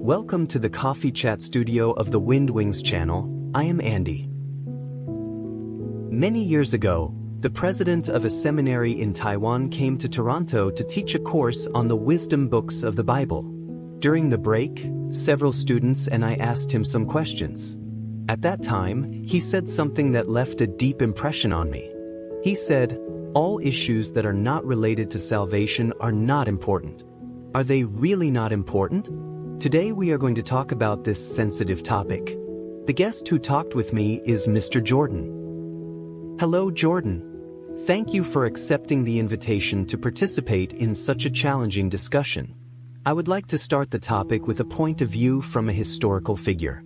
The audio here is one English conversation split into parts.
Welcome to the Coffee Chat studio of the Wind Wings channel. I am Andy. Many years ago, the president of a seminary in Taiwan came to Toronto to teach a course on the wisdom books of the Bible. During the break, several students and I asked him some questions. At that time, he said something that left a deep impression on me. He said, "All issues that are not related to salvation are not important." Are they really not important? Today we are going to talk about this sensitive topic. The guest who talked with me is Mr. Jordan. Hello, Jordan. Thank you for accepting the invitation to participate in such a challenging discussion. I would like to start the topic with a point of view from a historical figure.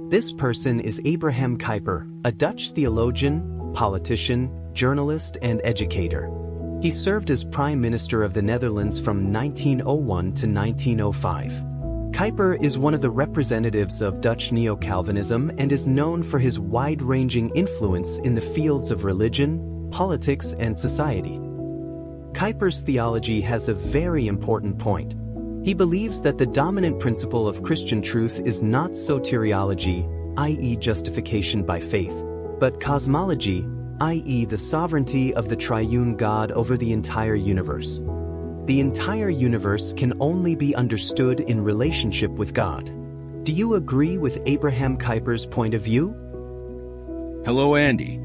This person is Abraham Kuyper, a Dutch theologian, politician, journalist, and educator. He served as Prime Minister of the Netherlands from 1901 to 1905. Kuyper is one of the representatives of Dutch neo-Calvinism and is known for his wide-ranging influence in the fields of religion, politics, and society. Kuyper's theology has a very important point. He believes that the dominant principle of Christian truth is not soteriology, i.e. justification by faith, but cosmology, i.e. the sovereignty of the triune God over the entire universe. The entire universe can only be understood in relationship with God. Do you agree with Abraham Kuyper's point of view? Hello, Andy.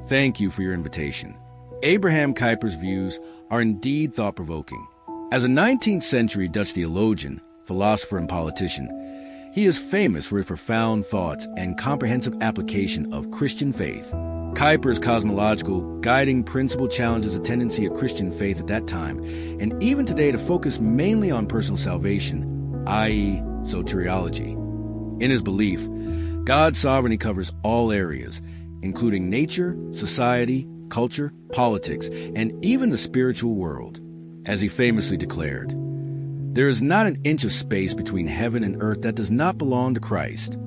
Thank you for your invitation. Abraham Kuyper's views are indeed thought-provoking. As a 19th century Dutch theologian, philosopher, and politician, he is famous for his profound thoughts and comprehensive application of Christian faith. Kuyper's cosmological guiding principle challenges a tendency of Christian faith at that time, and even today, to focus mainly on personal salvation, i.e. soteriology. In his belief, God's sovereignty covers all areas, including nature, society, culture, politics, and even the spiritual world. As he famously declared, "There is not an inch of space between heaven and earth that does not belong to Christ."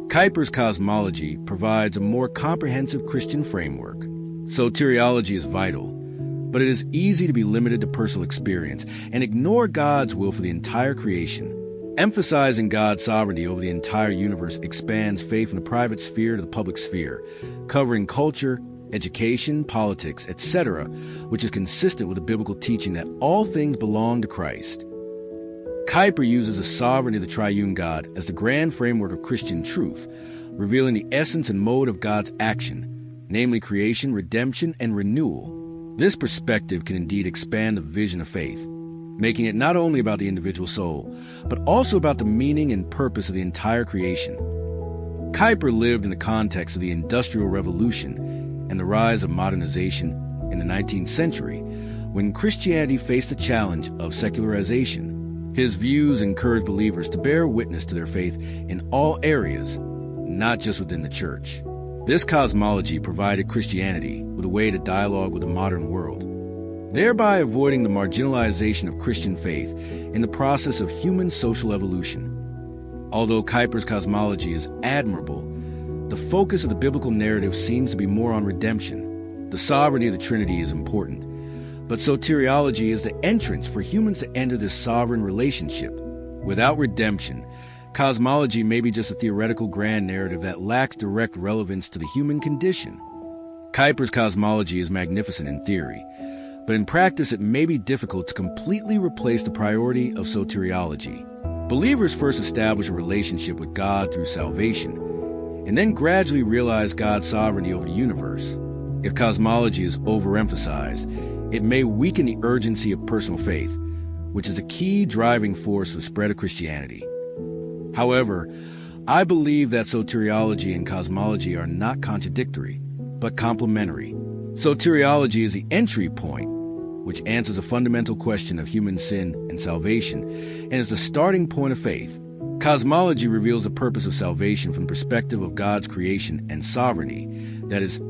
Kuyper's cosmology provides a more comprehensive Christian framework. Soteriology is vital, but it is easy to be limited to personal experience and ignore God's will for the entire creation. Emphasizing God's sovereignty over the entire universe expands faith from the private sphere to the public sphere, covering culture, education, politics, etc., which is consistent with the biblical teaching that all things belong to Christ. Kuyper uses the sovereignty of the triune God as the grand framework of Christian truth, revealing the essence and mode of God's action, namely creation, redemption, and renewal. This perspective can indeed expand the vision of faith, making it not only about the individual soul, but also about the meaning and purpose of the entire creation. Kuyper lived in the context of the Industrial Revolution and the rise of modernization in the 19th century, when Christianity faced the challenge of secularization. His views encourage believers to bear witness to their faith in all areas, not just within the church. This cosmology provided Christianity with a way to dialogue with the modern world, thereby avoiding the marginalization of Christian faith in the process of human social evolution. Although Kuyper's cosmology is admirable, the focus of the biblical narrative seems to be more on redemption. The sovereignty of the Trinity is important, but soteriology is the entrance for humans to enter this sovereign relationship. Without redemption, cosmology may be just a theoretical grand narrative that lacks direct relevance to the human condition. Kuyper's cosmology is magnificent in theory, but in practice it may be difficult to completely replace the priority of soteriology. Believers first establish a relationship with God through salvation, and then gradually realize God's sovereignty over the universe. If cosmology is overemphasized, it may weaken the urgency of personal faith, which is a key driving force for the spread of Christianity. However, I believe that soteriology and cosmology are not contradictory, but complementary. Soteriology is the entry point, which answers a fundamental question of human sin and salvation, and is the starting point of faith. Cosmology reveals the purpose of salvation from the perspective of God's creation and sovereignty, that is,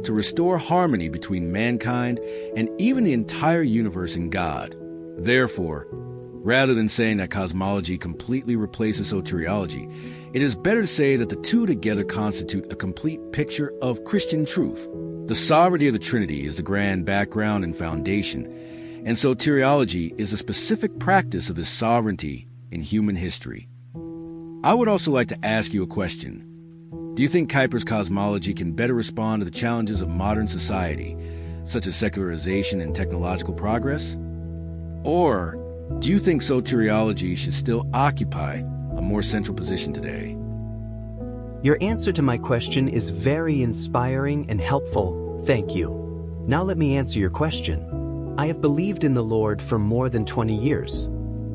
to restore harmony between mankind and even the entire universe and God. Therefore, rather than saying that cosmology completely replaces soteriology, it is better to say that the two together constitute a complete picture of Christian truth. The sovereignty of the Trinity is the grand background and foundation, and soteriology is a specific practice of this sovereignty in human history. I would also like to ask you a question. Do you think Kuyper's cosmology can better respond to the challenges of modern society, such as secularization and technological progress? Or do you think soteriology should still occupy a more central position today? Your answer to my question is very inspiring and helpful. Thank you. Now let me answer your question. I have believed in the Lord for more than 20 years.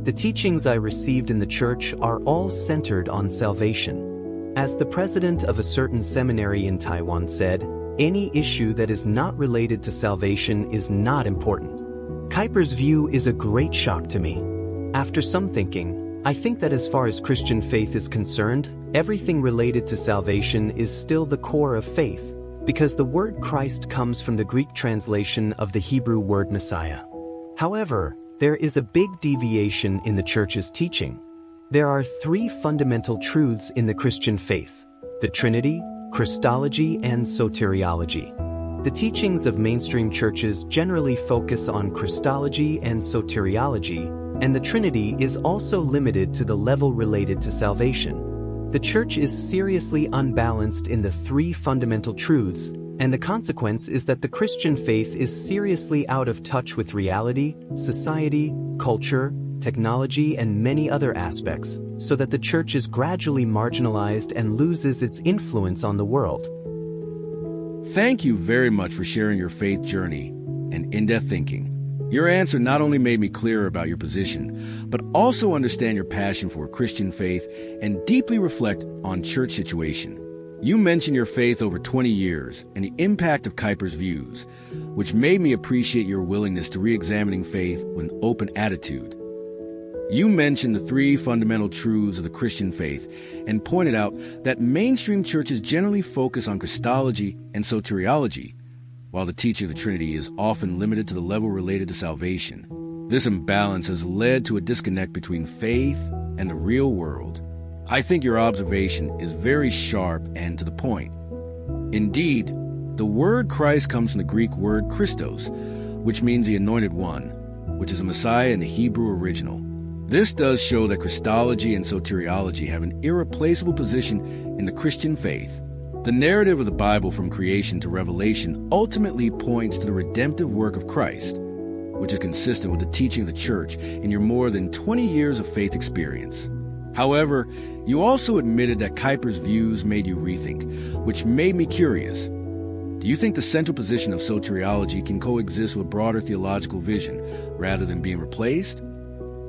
The teachings I received in the church are all centered on salvation. As the president of a certain seminary in Taiwan said, any issue that is not related to salvation is not important. Kuyper's view is a great shock to me. After some thinking, I think that as far as Christian faith is concerned, everything related to salvation is still the core of faith, because the word Christ comes from the Greek translation of the Hebrew word Messiah. However, there is a big deviation in the church's teaching. There are three fundamental truths in the Christian faith: the Trinity, Christology, and soteriology. The teachings of mainstream churches generally focus on Christology and soteriology, and the Trinity is also limited to the level related to salvation. The church is seriously unbalanced in the three fundamental truths, and the consequence is that the Christian faith is seriously out of touch with reality, society, culture, technology, and many other aspects, so that the church is gradually marginalized and loses its influence on the world. Thank you very much for sharing your faith journey and in-depth thinking. Your answer not only made me clearer about your position, but also understand your passion for Christian faith and deeply reflect on church situation. You mentioned your faith over 20 years and the impact of Kuyper's views, which made me appreciate your willingness to re-examining faith with an open attitude. You mentioned the three fundamental truths of the Christian faith and pointed out that mainstream churches generally focus on Christology and soteriology, while the teaching of the Trinity is often limited to the level related to salvation. This imbalance has led to a disconnect between faith and the real world. I think your observation is very sharp and to the point. Indeed, the word Christ comes from the Greek word Christos, which means the anointed one, which is a Messiah in the Hebrew original. This does show that Christology and soteriology have an irreplaceable position in the Christian faith. The narrative of the Bible from creation to Revelation ultimately points to the redemptive work of Christ, which is consistent with the teaching of the church in your more than 20 years of faith experience. However, you also admitted that Kuyper's views made you rethink, which made me curious. Do you think the central position of soteriology can coexist with a broader theological vision rather than being replaced?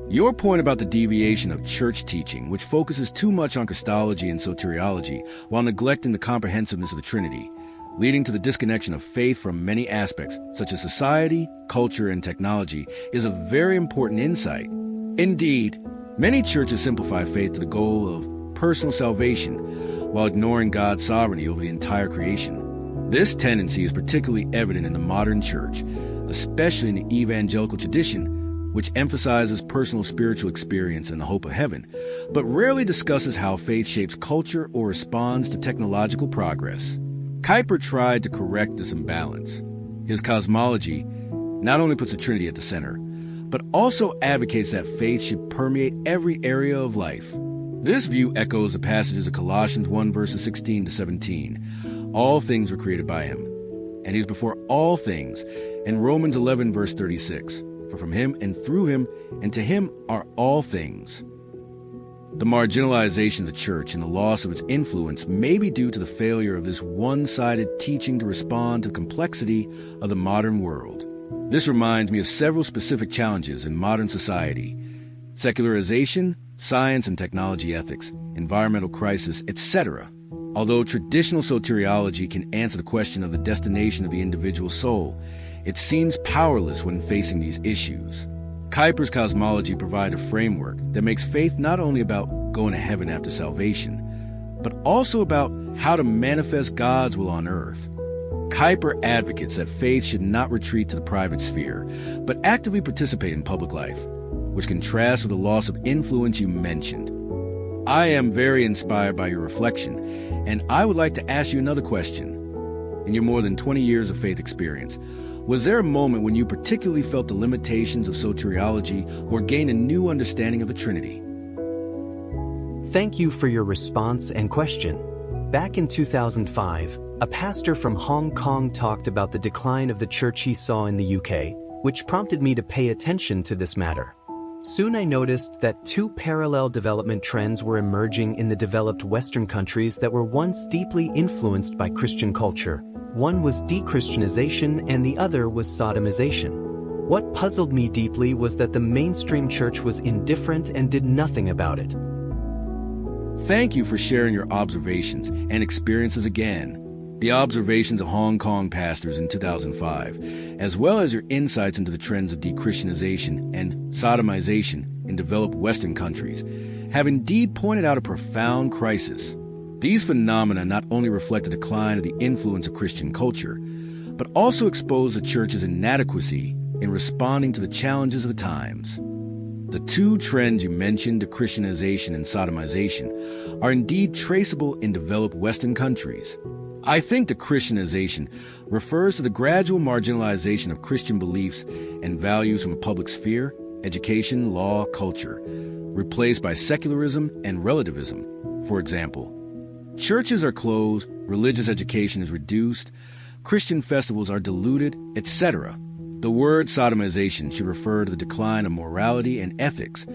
Your point about the deviation of church teaching, which focuses too much on Christology and soteriology while neglecting the comprehensiveness of the Trinity, leading to the disconnection of faith from many aspects, such as society, culture, and technology, is a very important insight. Indeed, many churches simplify faith to the goal of personal salvation while ignoring God's sovereignty over the entire creation. This tendency is particularly evident in the modern church, especially in the evangelical tradition, which emphasizes personal spiritual experience and the hope of heaven, but rarely discusses how faith shapes culture or responds to technological progress. Kuyper tried to correct this imbalance. His cosmology not only puts the Trinity at the center, but also advocates that faith should permeate every area of life. This view echoes the passages of Colossians 1 verses 16 to 17. All things were created by him, and he is before all things, and Romans 11 verse 36. For from him and through him and to him are all things. The marginalization of the church and the loss of its influence may be due to the failure of this one-sided teaching to respond to the complexity of the modern world. This reminds me of several specific challenges in modern society: secularization, science and technology ethics, environmental crisis, etc. Although traditional soteriology can answer the question of the destination of the individual soul, it seems powerless when facing these issues. Kuyper's cosmology provides a framework that makes faith not only about going to heaven after salvation, but also about how to manifest God's will on earth. Kuyper advocates that faith should not retreat to the private sphere, but actively participate in public life, which contrasts with the loss of influence you mentioned. I am very inspired by your reflection, and I would like to ask you another question. In your more than 20 years of faith experience, was there a moment when you particularly felt the limitations of soteriology or gained a new understanding of the Trinity? Thank you for your response and question. Back in 2005, a pastor from Hong Kong talked about the decline of the church he saw in the UK, which prompted me to pay attention to this matter. Soon I noticed that two parallel development trends were emerging in the developed Western countries that were once deeply influenced by Christian culture. One was de-Christianization and the other was sodomization. What puzzled me deeply was that the mainstream church was indifferent and did nothing about it. Thank you for sharing your observations and experiences again. The observations of Hong Kong pastors in 2005, as well as your insights into the trends of de-Christianization and sodomization in developed Western countries, have indeed pointed out a profound crisis. These phenomena not only reflect a decline of the influence of Christian culture, but also expose the church's inadequacy in responding to the challenges of the times. The two trends you mentioned, de-Christianization and sodomization, are indeed traceable in developed Western countries. I think de-Christianization refers to the gradual marginalization of Christian beliefs and values from a public sphere, education, law, culture, replaced by secularism and relativism. For example, churches are closed, religious education is reduced, Christian festivals are diluted, etc. The word sodomization should refer to the decline of morality and ethics,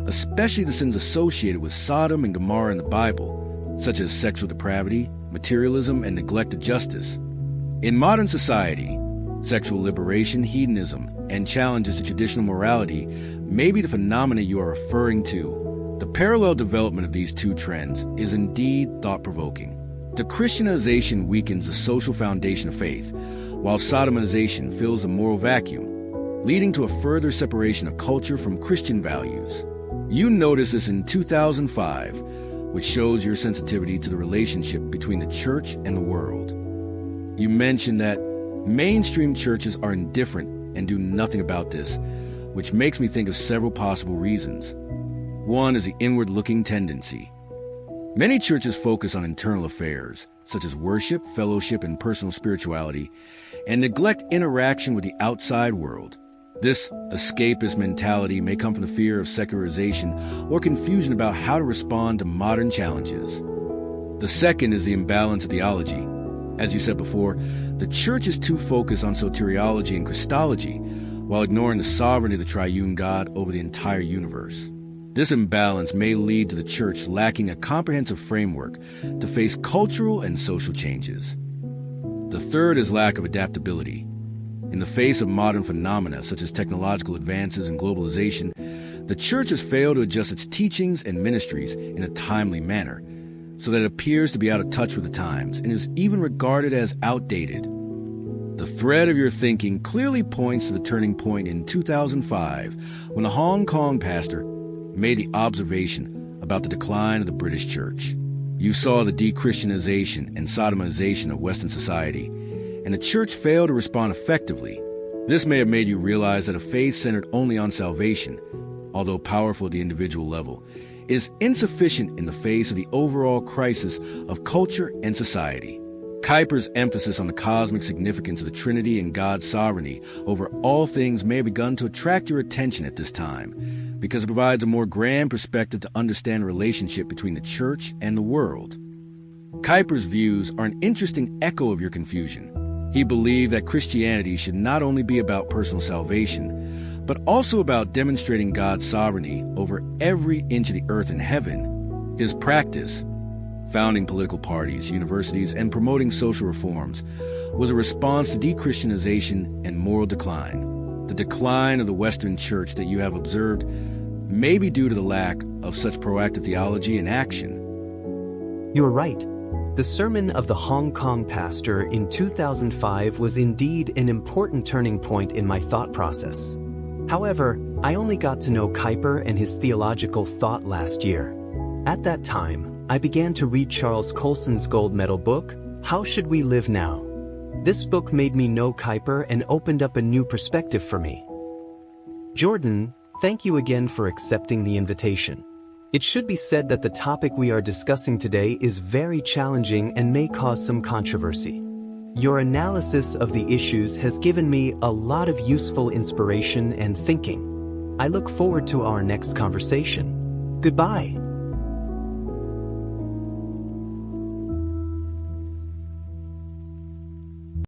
especially the sins associated with Sodom and Gomorrah in the Bible, such as sexual depravity, materialism, and neglect of justice. In modern society, sexual liberation, hedonism, and challenges to traditional morality may be the phenomena you are referring to. The parallel development of these two trends is indeed thought-provoking. De-Christianization weakens the social foundation of faith, while sodomization fills the moral vacuum, leading to a further separation of culture from Christian values. You noticed this in 2005, which shows your sensitivity to the relationship between the church and the world. You mentioned that mainstream churches are indifferent and do nothing about this, which makes me think of several possible reasons. One is the inward-looking tendency. Many churches focus on internal affairs, such as worship, fellowship, and personal spirituality, and neglect interaction with the outside world. This escapist mentality may come from the fear of secularization or confusion about how to respond to modern challenges. The second is the imbalance of theology. As you said before, the church is too focused on soteriology and Christology, while ignoring the sovereignty of the triune God over the entire universe. This imbalance may lead to the church lacking a comprehensive framework to face cultural and social changes. The third is lack of adaptability. In the face of modern phenomena such as technological advances and globalization, the church has failed to adjust its teachings and ministries in a timely manner, so that it appears to be out of touch with the times and is even regarded as outdated. The thread of your thinking clearly points to the turning point in 2005 when a Hong Kong pastor made the observation about the decline of the British church. You saw the de-Christianization and sodomization of Western society, and the church failed to respond effectively. This may have made you realize that a faith centered only on salvation, although powerful at the individual level, is insufficient in the face of the overall crisis of culture and society. Kuyper's emphasis on the cosmic significance of the Trinity and God's sovereignty over all things may have begun to attract your attention at this time, because it provides a more grand perspective to understand the relationship between the church and the world. Kuyper's views are an interesting echo of your confusion. He believed that Christianity should not only be about personal salvation, but also about demonstrating God's sovereignty over every inch of the earth and heaven. His practice, founding political parties, universities, and promoting social reforms, was a response to de-Christianization and moral decline. The decline of the Western church that you have observed may be due to the lack of such proactive theology and action. You are right. The sermon of the Hong Kong pastor in 2005 was indeed an important turning point in my thought process. However, I only got to know Kuyper and his theological thought last year. At that time, I began to read Charles Colson's gold medal book, How Should We Live Now? This book made me know Kuyper and opened up a new perspective for me. Jordan, thank you again for accepting the invitation. It should be said that the topic we are discussing today is very challenging and may cause some controversy. Your analysis of the issues has given me a lot of useful inspiration and thinking. I look forward to our next conversation. Goodbye.